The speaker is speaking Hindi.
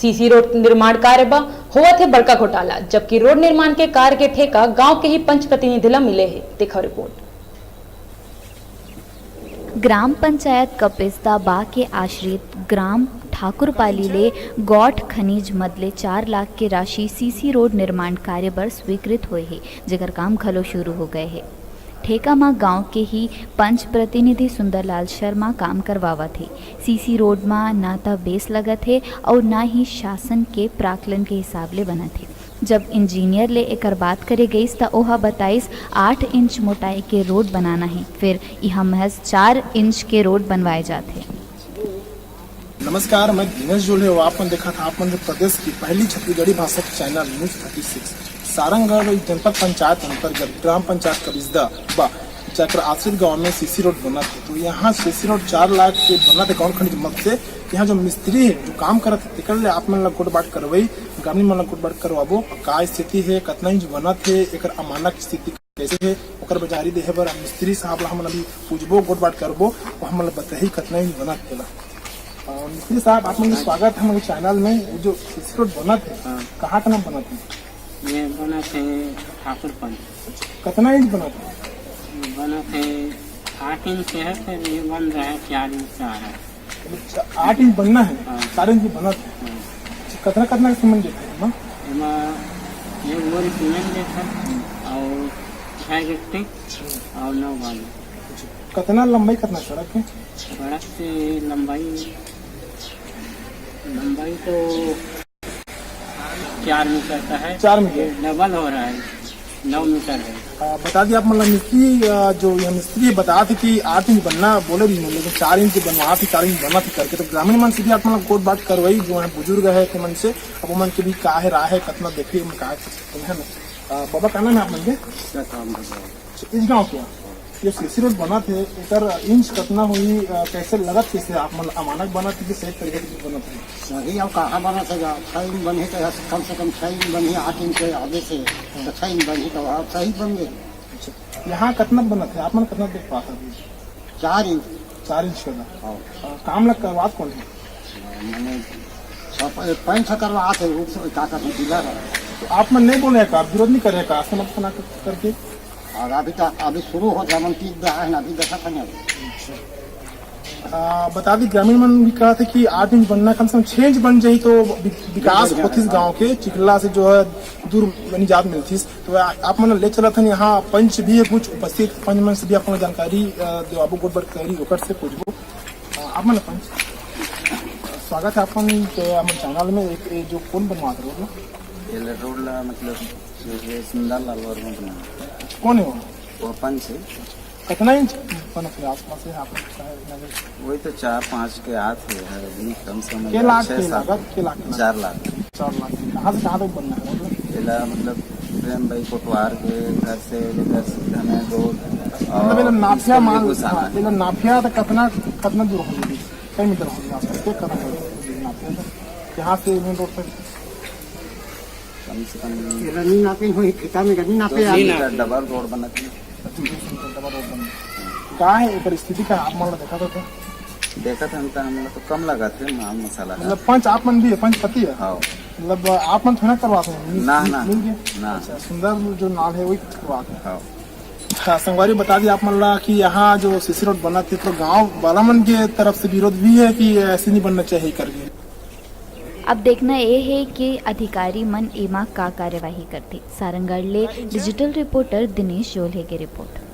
सीसी रोड निर्माण कार्य में हुआ थे बड़का घोटाला, जबकि रोड निर्माण के कार्य के ठेका गांव के ही पंच प्रतिनिधि ला मिले हैं। देखो रिपोर्ट। ग्राम पंचायत कपिस्ता बा के आश्रित ग्राम ठाकुरपाली ले गौठ खनिज मदले 4 लाख के राशि सीसी रोड निर्माण कार्य पर स्वीकृत हुए है, जेकर काम घलो शुरू हो गए है। ठेका में गांव के ही पंच प्रतिनिधि सुंदरलाल शर्मा काम करवावा थे। सीसी रोड में ना तो बेस लगत है और ना ही शासन के प्राकलन के हिसाब ले बना थे। जब इंजीनियर ले एकर बात करे गई तो ओहा बताइस 8 इंच मोटाई के रोड बनाना है, फिर यहाँ महज 4 इंच के रोड बनवाए जाते। नमस्कार, मैं दिनेश जोले और आपने देखा था आप मध्य प्रदेश की पहली छत्तीसगढ़ी भाषा की चैनल न्यूज 36 सारंगढ़ जनपद पंचायत अंतर्गत ग्राम पंचायत कबिस्दा बा जाकर आश्रित गांव में सीसी रोड बना थे। तो यहाँ सीसी रोड 4 लाख के बना थे गाँव खनिज मद से। यहाँ जो मिस्त्री है जो काम करत थे तिकड़ ले आप मन ला कोट बाट करवाई, ग्रामीण मन ला कोट बाट करवाबो। का स्थिति है, कितना इंच बना थे, एक अमानक की स्थिति कैसे है, ओकर बाजारी देहे बर मिस्त्री साहब ला हम अभी पूछबो, कोट बाट करबो, हम बताही कितना इंच बना थे। मिस्त्री साहब आप लोग स्वागत है हमारे चैनल में। जो सीसी रोड बना थे कहाँ का नाम बना थे? ये बना थे ठाकुरपाली। कितना इंच बना था? बना थे 8 इंच है, फिर ये बन रहा है 4 इंच से आ रहा है। 8 इंच बनना है, 4 इंच बना था। कितना कितना सीमेंट देता है? ये बोरी सीमेंट देता और 6 गिट्टी और 9 बालू। कितना लंबाई कितना सड़क है? सड़क से लंबाई तो 4 मीटर का है। 4 मीटर डबल हो रहा है, 9 मीटर है। बता दिए आप मतलब मिस्त्री जो यह मिस्त्री बता थे कि 8 इंच बनना बोले भी नहीं, लेकिन 4 इंच बनवा थे, 4 इंच बना थे करके। तो ग्रामीण मन से भी आप मतलब कोट बात करवाई जो है बुजुर्ग है के मन से, अब मन के भी का है राह है कितना देखिए का है ना। बाबा का नाम है आप मन के इस गाँव के ये सीसी रोड बना थे, एक इंच कितना हुई, कैसे लगत कैसे आप मतलब अमानक बना थे कि सही तरीके से बना थे? सही अब कहाँ बना था? 6 इंच बनी तो कम से कम 6 इंच बनी, 8 इंच के आगे से तो 6 इंच बनी तो आप सही बन गए। यहाँ कितना बना थे आप मन कितना देख पाता? 4 इंच। 4 इंच का काम लग करवा कौन है? मैंने 5 करवा थे क्या करते डीलर है। तो आप मन नहीं बोले का विरोध नहीं करे का समझ बना करके? और अभी शुरू हो जाए मन की रहा है ना, अभी देखा था नहीं। बता दी ग्रामीण मन भी कहा था कि 8 इंच बनना, कम से कम 6 इंच बन जाये तो विकास होती गाँव के चिखला से जो है दूर निजात मिलती। तो आप मन ले चला था यहाँ पंच भी है कुछ उपस्थित, पंच मन से भी आपको जानकारी देवाबो गोबर करी ओकर से पूछबो। आप मन पंच स्वागत है अपन चैनल में। एक जो कौन बनवा था रोड ला मतलब सुंदरलाल वर्मा बना कौन है वो पंच है। कितना इंच बना फिर आसपास है आप? वही तो 4-5 के हाथ है, कम से कम 4 लाख 4 लाख। 4 लाख कहाँ से कहाँ तक बनना है? मतलब प्रेम भाई कोटवार के घर से लेकर हमें रोड और नाफिया मान नाफिया तो कितना दूर होगी? कई मीटर होगी आसपास नाफिया यहाँ से मेन रोड तक? कम से कम रनिंग नापी हुई, खिता में रनिंग नापे डबल रोड बना थी। क्या है एक स्थिति का आप मान देखा था? देखा था हम लोग तो कम लगा थे माल मसाला। मतलब पंच आप मन भी है, पंच पति है? हाँ। मतलब आप मन थोड़ा करवाते हैं? ना अच्छा, सुंदर जो नाल है वही करवाते हैं। हाँ। संगवारी बता दी आप मन ला कि यहाँ जो सीसी रोड बना थी तो गाँव वाला मन के तरफ से विरोध भी है कि ऐसे नहीं बनना चाहिए करके। अब देखना ये है कि अधिकारी मन एमा का कार्यवाही करते। सारंगढ़ ले डिजिटल रिपोर्टर दिनेश जोले की रिपोर्ट।